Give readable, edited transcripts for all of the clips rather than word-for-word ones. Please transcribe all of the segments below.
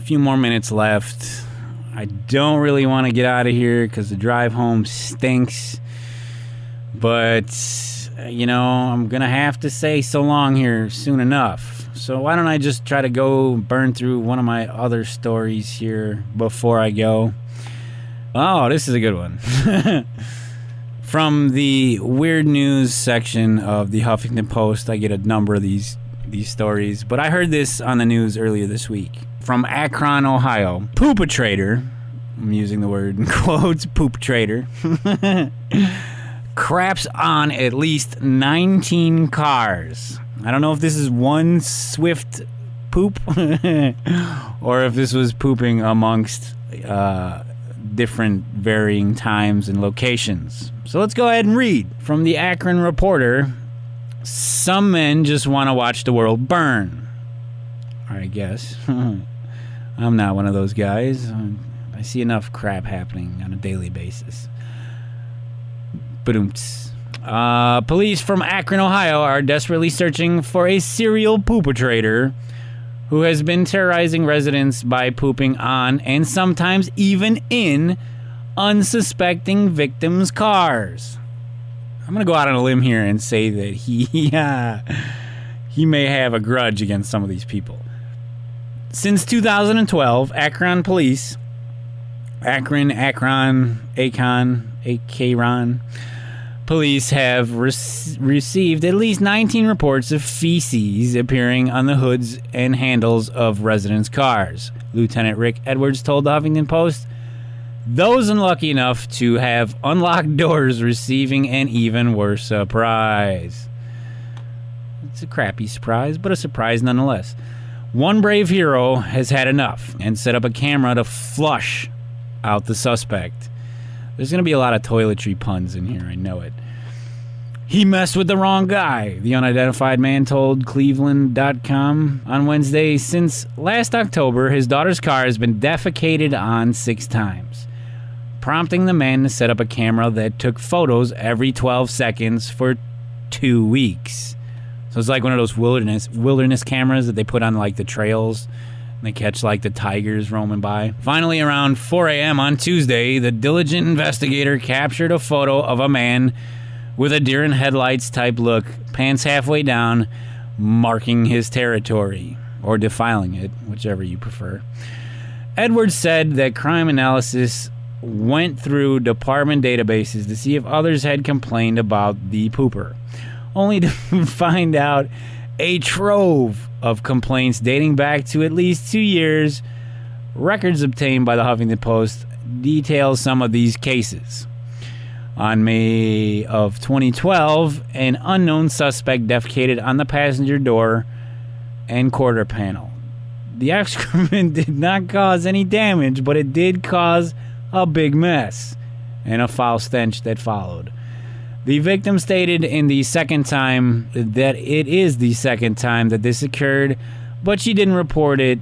few more minutes left. I don't really want to get out of here because the drive home stinks. But, I'm going to have to say so long here soon enough. So why don't I just try to go burn through one of my other stories here before I go. Oh, this is a good one. From the weird news section of the Huffington Post, I get a number of these stories. But I heard this on the news earlier this week. From Akron, Ohio, poopatrator, I'm using the word in quotes, poopatrator, craps on at least 19 cars. I don't know if this is one swift poop or if this was pooping amongst different varying times and locations. So let's go ahead and read. From the Akron Reporter, some men just want to watch the world burn. I guess. I'm not one of those guys. I see enough crap happening on a daily basis. Ba-doomts. Police from Akron, Ohio are desperately searching for a serial poopatrator who has been terrorizing residents by pooping on and sometimes even in unsuspecting victims' cars. I'm going to go out on a limb here and say that he may have a grudge against some of these people. Since 2012, Akron police, Akron police have received at least 19 reports of feces appearing on the hoods and handles of residents' cars. Lieutenant Rick Edwards told the Huffington Post, those unlucky enough to have unlocked doors receiving an even worse surprise. It's a crappy surprise, but a surprise nonetheless. One brave hero has had enough and set up a camera to flush out the suspect. There's going to be a lot of toiletry puns in here, I know it. He messed with the wrong guy, the unidentified man told Cleveland.com on Wednesday. Since last October, his daughter's car has been defecated on 6 times, prompting the man to set up a camera that took photos every 12 seconds for 2 weeks. So it's like one of those wilderness cameras that they put on like the trails. They catch like the tigers roaming by. Finally, around 4 a.m. on Tuesday, the diligent investigator captured a photo of a man with a deer in headlights type look, pants halfway down, marking his territory, or defiling it, whichever you prefer. Edwards said that crime analysis went through department databases to see if others had complained about the pooper, only to find out a trove of complaints dating back to at least 2 years. Records obtained by the Huffington Post detail some of these cases. On May of 2012, an unknown suspect defecated on the passenger door and quarter panel. The excrement did not cause any damage, but it did cause a big mess and a foul stench that followed. The victim stated in the second time that it is the second time that this occurred, but she didn't report it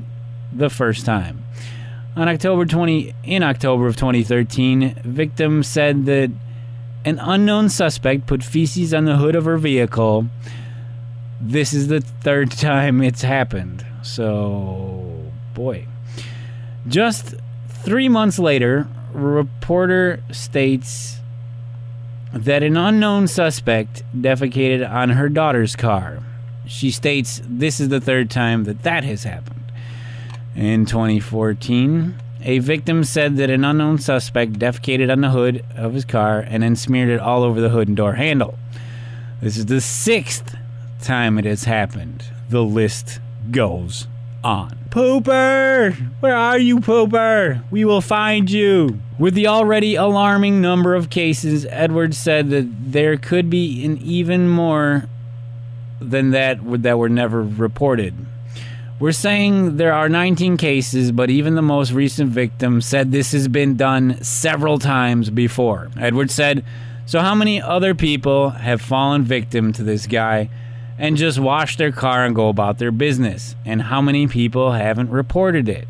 the first time. In October of 2013, victim said that an unknown suspect put feces on the hood of her vehicle. This is the 3rd time it's happened. So, boy. Just 3 months later, a reporter states that an unknown suspect defecated on her daughter's car. She states this is the 3rd time that has happened. In 2014, a victim said that an unknown suspect defecated on the hood of his car and then smeared it all over the hood and door handle. This is the 6th time it has happened. The list goes on. Pooper! Where are you, Pooper? We will find you. With the already alarming number of cases, Edwards said that there could be an even more than that were never reported. We're saying there are 19 cases, but even the most recent victim said this has been done several times before. Edwards said, so how many other people have fallen victim to this guy and just wash their car and go about their business? And how many people haven't reported it?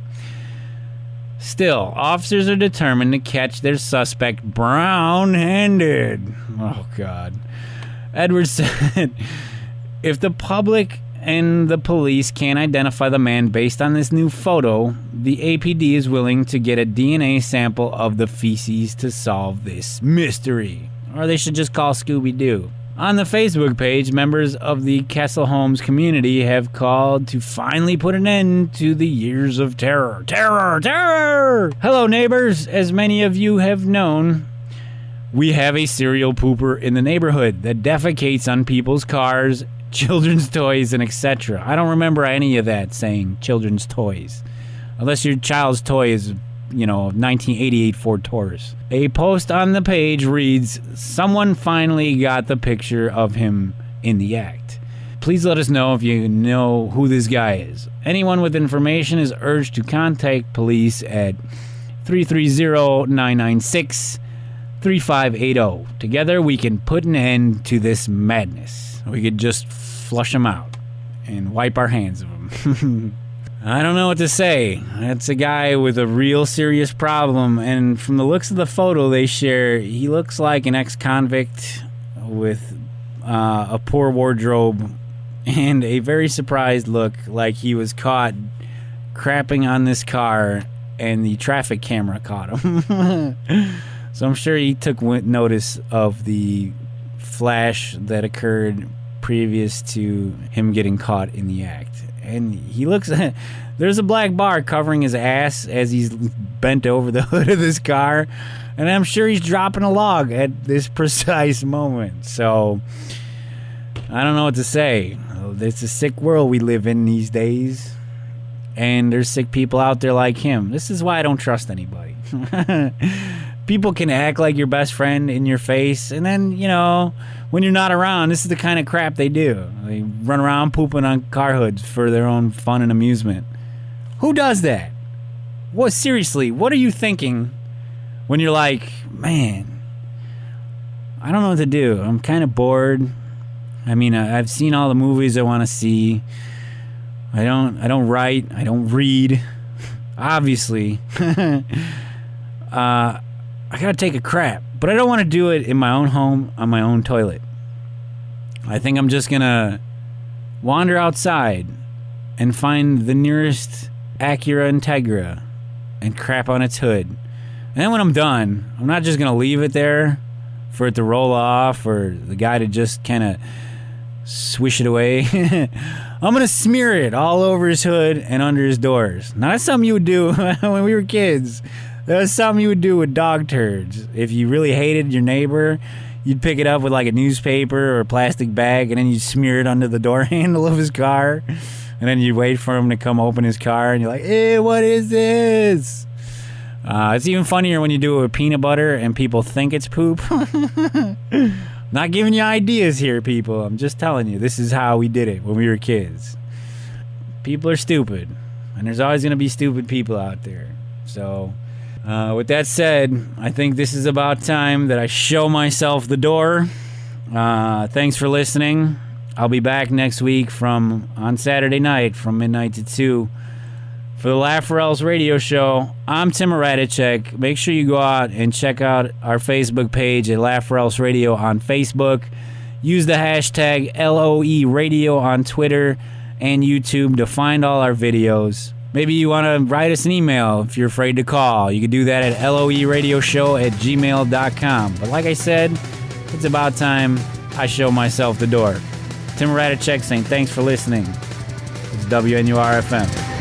Still, officers are determined to catch their suspect brown-handed. Oh, God. Edwards said, if the public and the police can't identify the man based on this new photo, the APD is willing to get a DNA sample of the feces to solve this mystery. Or they should just call Scooby-Doo. On the Facebook page, members of the Kessel Homes community have called to finally put an end to the years of terror. Terror! Terror! Hello, neighbors. As many of you have known, we have a serial pooper in the neighborhood that defecates on people's cars, children's toys, and etc. I don't remember any of that saying children's toys. Unless your child's toy is, 1988 Ford Taurus. A post on the page reads, "Someone finally got the picture of him in the act. Please let us know if you know who this guy is. Anyone with information is urged to contact police at 330-996-3580. Together we can put an end to this madness." We could just flush him out and wipe our hands of him. I don't know what to say. It's a guy with a real serious problem, and from the looks of the photo they share, he looks like an ex-convict with a poor wardrobe and a very surprised look, like he was caught crapping on this car and the traffic camera caught him. So I'm sure he took notice of the flash that occurred previous to him getting caught in the act. And he looks, there's a black bar covering his ass as he's bent over the hood of this car. And I'm sure he's dropping a log at this precise moment. So, I don't know what to say. It's a sick world we live in these days. And there's sick people out there like him. This is why I don't trust anybody. People can act like your best friend in your face, and then, when you're not around, this is the kind of crap they do. They run around pooping on car hoods for their own fun and amusement. Who does that? What, seriously, what are you thinking when you're like, man, I don't know what to do. I'm kind of bored. I mean, I've seen all the movies I want to see. I don't write. I don't read. Obviously. I gotta take a crap, but I don't want to do it in my own home on my own toilet. I think I'm just gonna wander outside and find the nearest Acura Integra and crap on its hood. And then when I'm done, I'm not just gonna leave it there for it to roll off or the guy to just kind of swish it away. I'm gonna smear it all over his hood and under his doors. Now that's something you would do when we were kids. That was something you would do with dog turds. If you really hated your neighbor, you'd pick it up with like a newspaper or a plastic bag, and then you'd smear it under the door handle of his car. And then you'd wait for him to come open his car, and you're like, "Hey, what is this?" It's even funnier when you do it with peanut butter and people think it's poop. Not giving you ideas here, people. I'm just telling you, this is how we did it when we were kids. People are stupid, and there's always going to be stupid people out there. So... with that said, I think this is about time that I show myself the door. Thanks for listening. I'll be back next week on Saturday night from midnight to 2 for the LOERadio Show. I'm Tim Radicek. Make sure you go out and check out our Facebook page at LOERadio on Facebook. Use the hashtag LOERadio on Twitter and YouTube to find all our videos. Maybe you want to write us an email if you're afraid to call. You can do that at LOERadioshow@gmail.com. But like I said, it's about time I show myself the door. Tim Radicek saying thanks for listening. It's WNUR-FM.